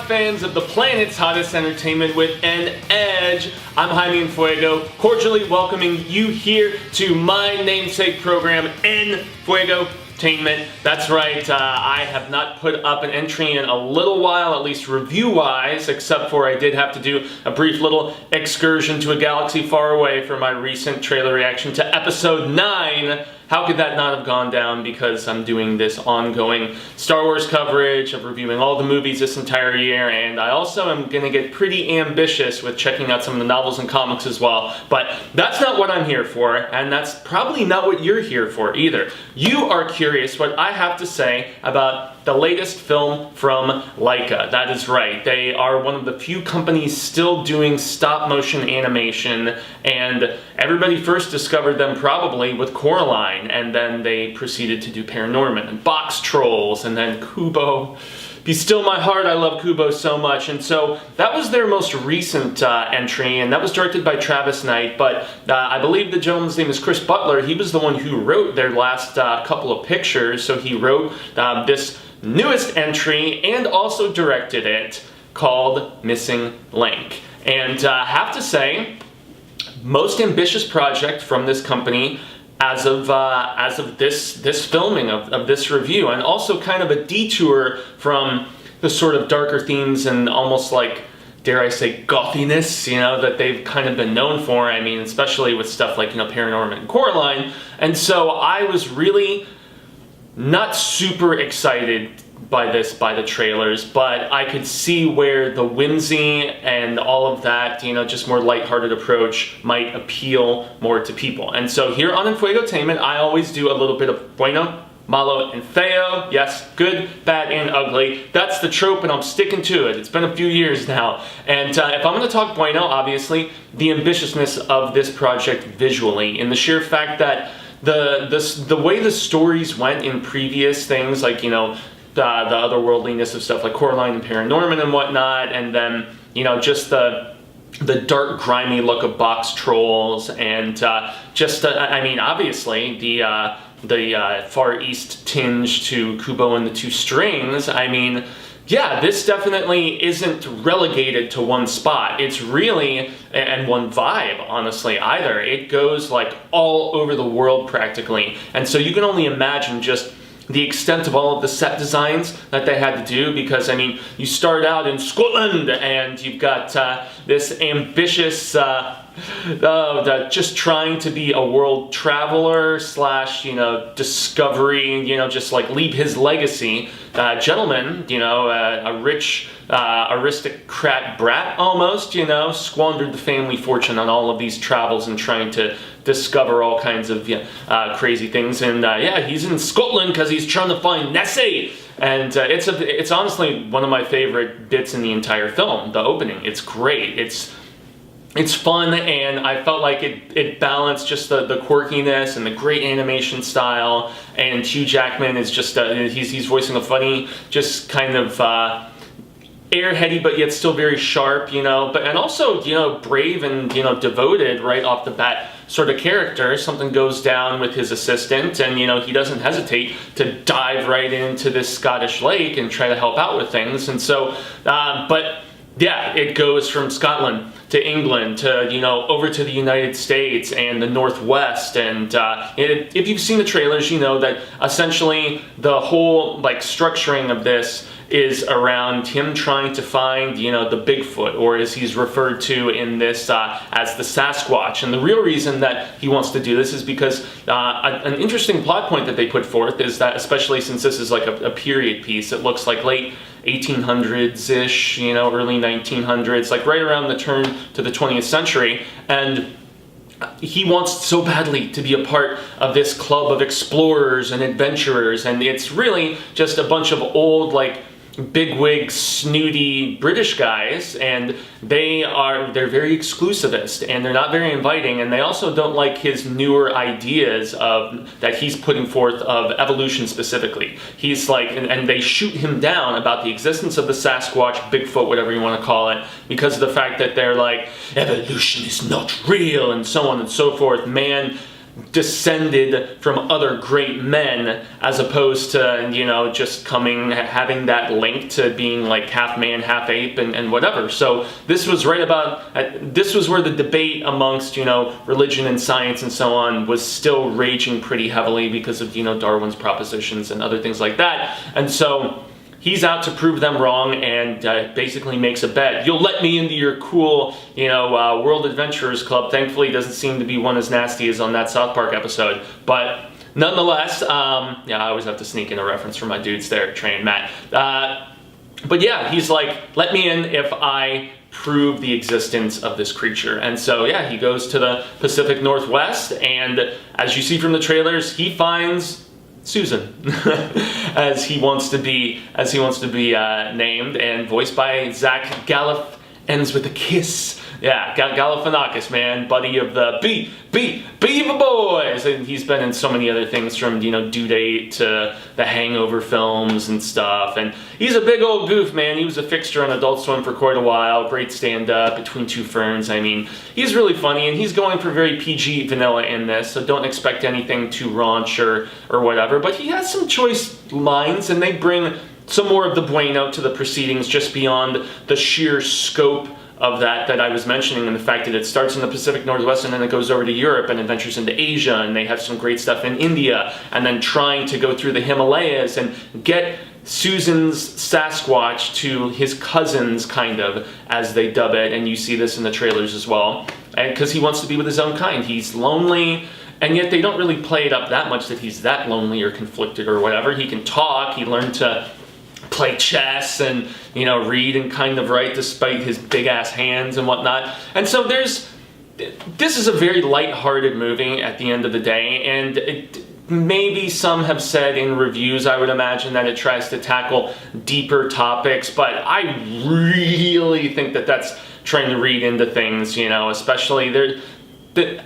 fans of the planet's hottest entertainment with an edge. I'm Jaime En Fuego, cordially welcoming you here to my namesake program, Enfuegotainment. That's right, I have not put up an entry in a little while, at least review-wise, except for I did have to do a brief little excursion to a galaxy far away for my recent trailer reaction to Episode 9. How could that not have gone down? Because I'm doing this ongoing Star Wars coverage of reviewing all the movies this entire year, and I also am going to get pretty ambitious with checking out some of the novels and comics as well. But that's not what I'm here for, and that's probably not what you're here for either. You are curious what I have to say about the latest film from Laika. That is right. They are one of the few companies still doing stop-motion animation, and everybody first discovered them probably with Coraline, and then they proceeded to do Paranorman and Box Trolls, and then Kubo. Be Still My Heart, I love Kubo so much. And so that was their most recent entry, and that was directed by Travis Knight, but I believe the gentleman's name is Chris Butler. He was the one who wrote their last couple of pictures, so he wrote this newest entry and also directed it, called Missing Link. And I have to say, most ambitious project from this company as of this filming of this review, and also kind of a detour from the sort of darker themes and almost like, dare I say, gothiness, you know, that they've kind of been known for. I mean, especially with stuff like, you know, Paranorman and Coraline. And so I was really not super excited by the trailers, but I could see where the whimsy and all of that, you know, just more lighthearted approach might appeal more to people. And so here on Enfuegotainment, I always do a little bit of bueno, malo, and feo. Yes, good, bad, and ugly. That's the trope, and I'm sticking to it. It's been a few years now. And if I'm going to talk bueno, obviously, the ambitiousness of this project visually, in the sheer fact that the way the stories went in previous things, like, you know, the otherworldliness of stuff like Coraline and Paranorman and whatnot, and then, you know, just the dark, grimy look of Box Trolls, and I mean, obviously, the Far East tinge to Kubo and the Two Strings. I mean, yeah, this definitely isn't relegated to one spot. It's really, and one vibe, honestly, either. It goes, like, all over the world, practically. And so you can only imagine just the extent of all of the set designs that they had to do, because, I mean, you start out in Scotland, and you've got this ambitious, just trying to be a world traveler slash, you know, discovery, you know, just like leave his legacy. Gentleman, you know, a rich aristocrat brat almost, you know, squandered the family fortune on all of these travels and trying to discover all kinds of crazy things. And yeah, he's in Scotland because he's trying to find Nessie. And it's honestly one of my favorite bits in the entire film, the opening. It's great. It's fun, and I felt like it balanced just the quirkiness and the great animation style. And Hugh Jackman is just he's voicing a funny, just kind of airheady, but yet still very sharp, you know. And also, you know, brave and, you know, devoted right off the bat sort of character. Something goes down with his assistant, and, you know, he doesn't hesitate to dive right into this Scottish lake and try to help out with things. And so, but yeah, it goes from Scotland to England to, you know, over to the United States and the Northwest. And if you've seen the trailers, you know that essentially the whole, like, structuring of this is around him trying to find, you know, the Bigfoot, or as he's referred to in this as the Sasquatch. And the real reason that he wants to do this is because an interesting plot point that they put forth is that, especially since this is like a period piece, it looks like late 1800s-ish, you know, early 1900s, like right around the turn to the 20th century. And he wants so badly to be a part of this club of explorers and adventurers, and it's really just a bunch of old, like, bigwig, snooty British guys, and they're very exclusivist, and they're not very inviting, and they also don't like his newer ideas that he's putting forth of evolution specifically. He's like, and they shoot him down about the existence of the Sasquatch, Bigfoot, whatever you want to call it, because of the fact that they're like, evolution is not real, and so on and so forth. Man, descended from other great men, as opposed to, you know, just having that link to being like half man, half ape, and whatever. So this was this was where the debate amongst, you know, religion and science and so on was still raging pretty heavily because of, you know, Darwin's propositions and other things like that. And so he's out to prove them wrong, and basically makes a bet. You'll let me into your cool, you know, World Adventurers Club. Thankfully, it doesn't seem to be one as nasty as on that South Park episode. But nonetheless, yeah, I always have to sneak in a reference for my dudes there, Trey and Matt. But yeah, he's like, let me in if I prove the existence of this creature. And so, yeah, he goes to the Pacific Northwest, and as you see from the trailers, he finds Susan, as he wants to be named, and voiced by Zach Galifianakis, ends with a kiss. Yeah, Galifianakis, man, buddy of the Beaver Boys, and he's been in so many other things, from, you know, Due Date to the Hangover films and stuff, and he's a big old goof, man. He was a fixture on Adult Swim for quite a while. Great stand-up, Between Two Ferns. I mean, he's really funny, and he's going for very PG vanilla in this, so don't expect anything too raunch or whatever, but he has some choice lines, and they bring some more of the bueno to the proceedings, just beyond the sheer scope of that I was mentioning, and the fact that it starts in the Pacific Northwest and then it goes over to Europe and adventures into Asia, and they have some great stuff in India, and then trying to go through the Himalayas and get Susan's Sasquatch to his cousins, kind of, as they dub it, and you see this in the trailers as well, and because he wants to be with his own kind. He's lonely, and yet they don't really play it up that much that he's that lonely or conflicted or whatever. He can talk, he learned to play chess and, you know, read and kind of write despite his big ass hands and whatnot. And so this is a very lighthearted movie at the end of the day, and maybe some have said in reviews, I would imagine, that it tries to tackle deeper topics, but I really think that that's trying to read into things, you know, especially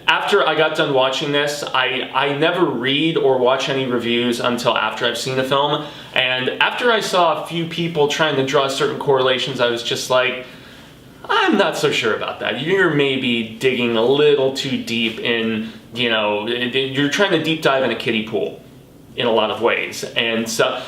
after I got done watching this, I never read or watch any reviews until after I've seen the film, and after I saw a few people trying to draw certain correlations, I was just like, I'm not so sure about that. You're maybe digging a little too deep in, you know, you're trying to deep dive in a kiddie pool in a lot of ways. And so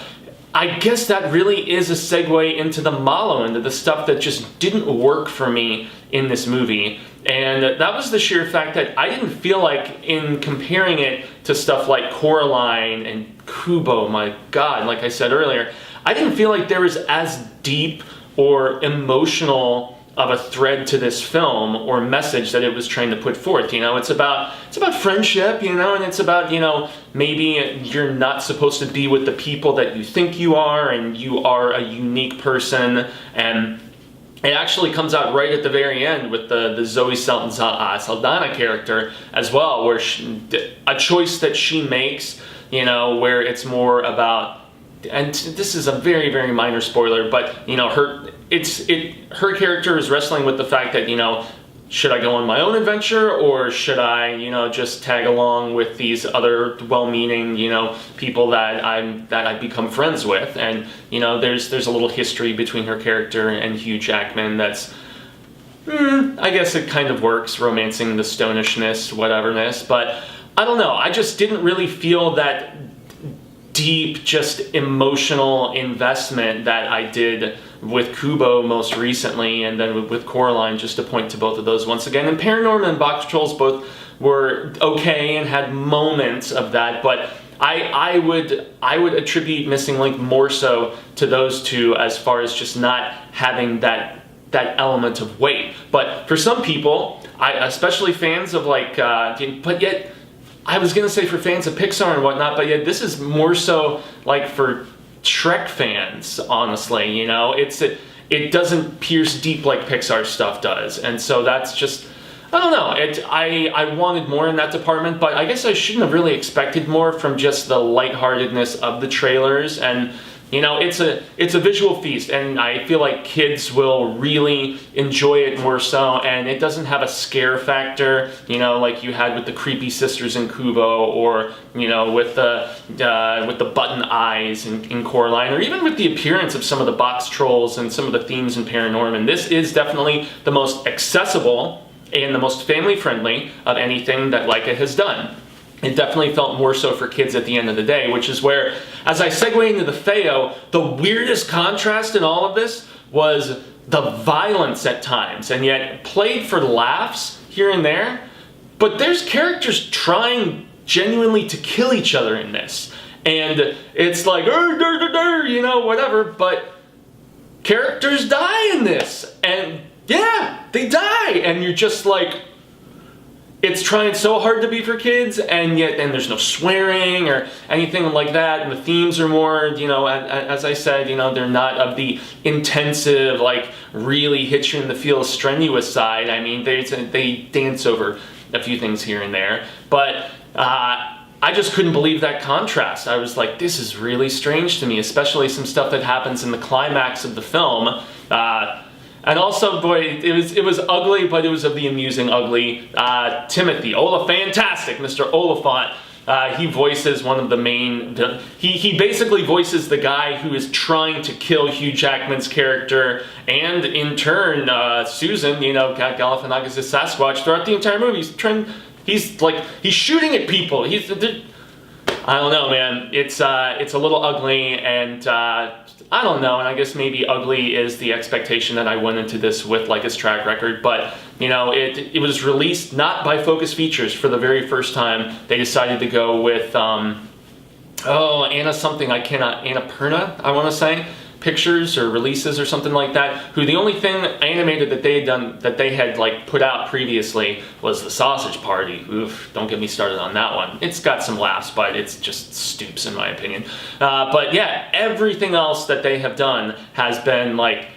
I guess that really is a segue into the MALO, into the stuff that just didn't work for me in this movie. And that was the sheer fact that I didn't feel like, in comparing it to stuff like Coraline and Kubo, my God, like I said earlier, I didn't feel like there was as deep or emotional of a thread to this film or message that it was trying to put forth. You know, it's about friendship, you know, and it's about, you know, maybe you're not supposed to be with the people that you think you are, and you are a unique person. And it actually comes out right at the very end with the Zoe Saldana character as well, where a choice that she makes, you know, where it's more about, and this is a very, very minor spoiler, but, you know, her character is wrestling with the fact that, you know, should I go on my own adventure, or should I, you know, just tag along with these other well-meaning, you know, people that I've become friends with? And, you know, there's a little history between her character and Hugh Jackman that's, I guess it kind of works, romancing the stonishness, whateverness, but I don't know. I just didn't really feel that deep, just emotional investment that I did with Kubo most recently, and then with Coraline, just to point to both of those once again. And Paranorman and Box Trolls both were okay and had moments of that, but I would attribute Missing Link more so to those two, as far as just not having that element of weight. But for some people, especially fans of like, but yet, I was gonna say for fans of Pixar and whatnot, but yet this is more so like for Shrek fans, honestly. You know, it doesn't pierce deep like Pixar stuff does, and so that's just, I don't know. I wanted more in that department, but I guess I shouldn't have really expected more from just the lightheartedness of the trailers. And, you know, it's a visual feast, and I feel like kids will really enjoy it more so, and it doesn't have a scare factor, you know, like you had with the creepy sisters in Kubo, or, you know, with the button eyes in Coraline, or even with the appearance of some of the box trolls and some of the themes in Paranorman. This is definitely the most accessible and the most family-friendly of anything that Laika has done. it definitely felt more so for kids at the end of the day, which is where, as I segue into the Feo, the weirdest contrast in all of this was the violence at times, and yet played for laughs here and there. But there's characters trying genuinely to kill each other in this. And it's like, you know, whatever, but characters die in this. And yeah, they die. And you're just like, it's trying so hard to be for kids, and yet, and there's no swearing or anything like that, and the themes are more, you know, as I said, you know, they're not of the intensive, like, really hit you in the feel strenuous side. I mean, they dance over a few things here and there, but I just couldn't believe that contrast. I was like, this is really strange to me, especially some stuff that happens in the climax of the film. And also, boy, it was ugly, but it was of the amusing ugly. Timothy, fantastic, Mr. Oliphant. He voices one of the main. He basically voices the guy who is trying to kill Hugh Jackman's character, and in turn, Susan, you know, Galifianakis' Sasquatch. Throughout the entire movie, he's shooting at people. I don't know, man. It's a little ugly, and I don't know, and I guess maybe ugly is the expectation that I went into this with, like his track record, but, you know, it was released not by Focus Features for the very first time. They decided to go with, Anna something, Anna Perna, I want to say, Pictures or Releases or something like that, who the only thing animated that they had done, that they had, like, put out previously was The Sausage Party. Oof, don't get me started on that one. It's got some laughs, but it's just stoops in my opinion. But yeah, everything else that they have done has been, like,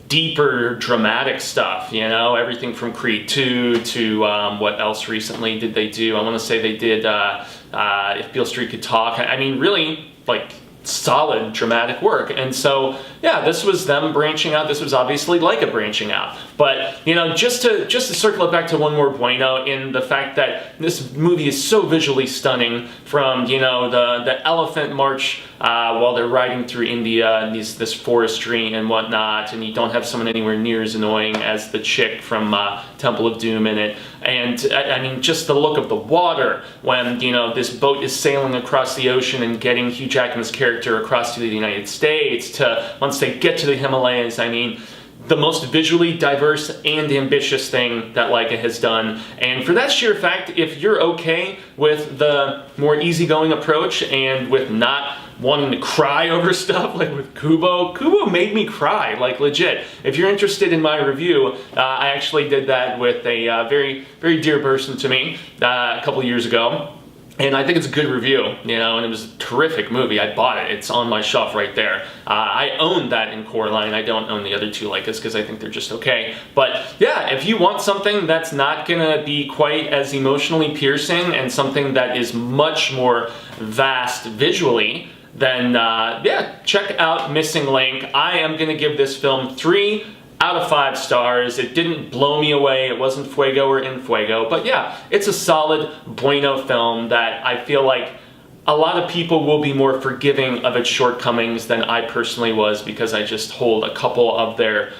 deeper dramatic stuff, you know, everything from Creed 2 to what else recently did they do? I want to say they did If Beale Street Could Talk. I mean, really, like, solid dramatic work. And so yeah, this was them branching out. This was obviously Laika branching out. But, you know, just to circle it back to one more bueno, in the fact that this movie is so visually stunning, from, you know, the elephant march while they're riding through India and this forestry and whatnot, and you don't have someone anywhere near as annoying as the chick from Temple of Doom in it. And I mean, just the look of the water when, you know, this boat is sailing across the ocean and getting Hugh Jackman's character across to the United States, to once they get to the Himalayas. I mean, the most visually diverse and ambitious thing that Laika has done. And for that sheer fact, if you're okay with the more easygoing approach and with not wanting to cry over stuff, like with Kubo made me cry, like legit. If you're interested in my review, I actually did that with a very, very dear person to me a couple years ago. And I think it's a good review, you know, and it was a terrific movie. I bought it. It's on my shelf right there. I own that in Coraline. I don't own the other two Laikas because I think they're just okay. But yeah, if you want something that's not going to be quite as emotionally piercing and something that is much more vast visually, then yeah, check out Missing Link. I am going to give this film 3 out of 5 stars. It didn't blow me away. It wasn't Fuego or Enfuego, but yeah, it's a solid bueno film that I feel like a lot of people will be more forgiving of its shortcomings than I personally was, because I just hold a couple of their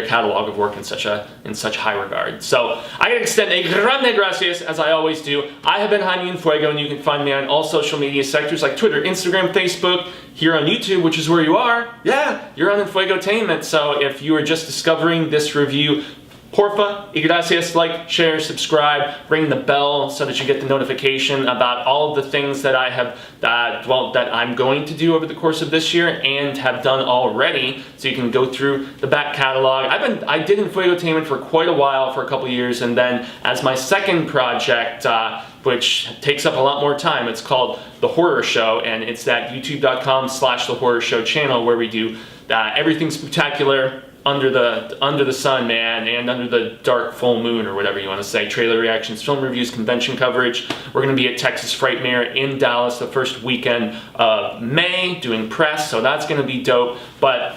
catalog of work in such high regard. So I gotta extend a grande gracias, as I always do. I have been Jaime En Fuego, and you can find me on all social media sectors like Twitter, Instagram, Facebook, here on YouTube, which is where you are. Yeah, you're on Enfuegotainment. So if you are just discovering this review, porfa y gracias, like, share, subscribe, ring the bell so that you get the notification about all of the things that I have, that I'm going to do over the course of this year and have done already, so you can go through the back catalog. I did Enfuegotainment for quite a while, for a couple years, and then as my second project, which takes up a lot more time, it's called The Horror Show, and it's that youtube.com/The Horror Show channel where we do everything spectacular under the sun, man, and under the dark full moon, or whatever you want to say. Trailer reactions, film reviews, convention coverage. We're going to be at Texas Frightmare in Dallas the first weekend of May doing press, so that's going to be dope. But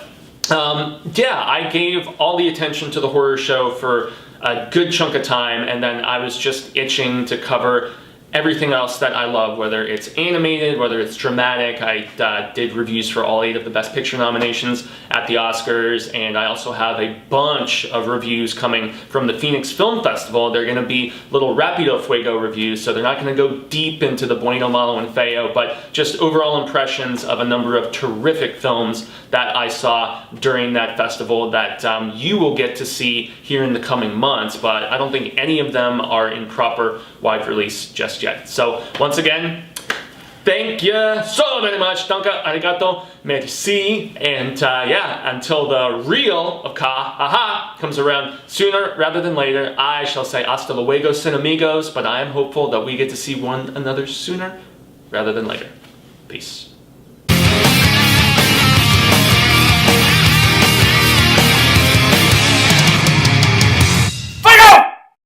yeah, I gave all the attention to The Horror Show for a good chunk of time, and then I was just itching to cover everything else that I love, whether it's animated, whether it's dramatic. I did reviews for all 8 of the Best Picture nominations at the Oscars, and I also have a bunch of reviews coming from the Phoenix Film Festival. They're going to be little Rapido Fuego reviews, so they're not going to go deep into the Bueno, Malo, and Feo, but just overall impressions of a number of terrific films that I saw during that festival that you will get to see here in the coming months, but I don't think any of them are in proper wide release just yet. So once again, thank you so very much. Danke, arigato, merci. And yeah, until the real of Ka comes around sooner rather than later, I shall say hasta luego, Cinemigos, but I am hopeful that we get to see one another sooner rather than later. Peace.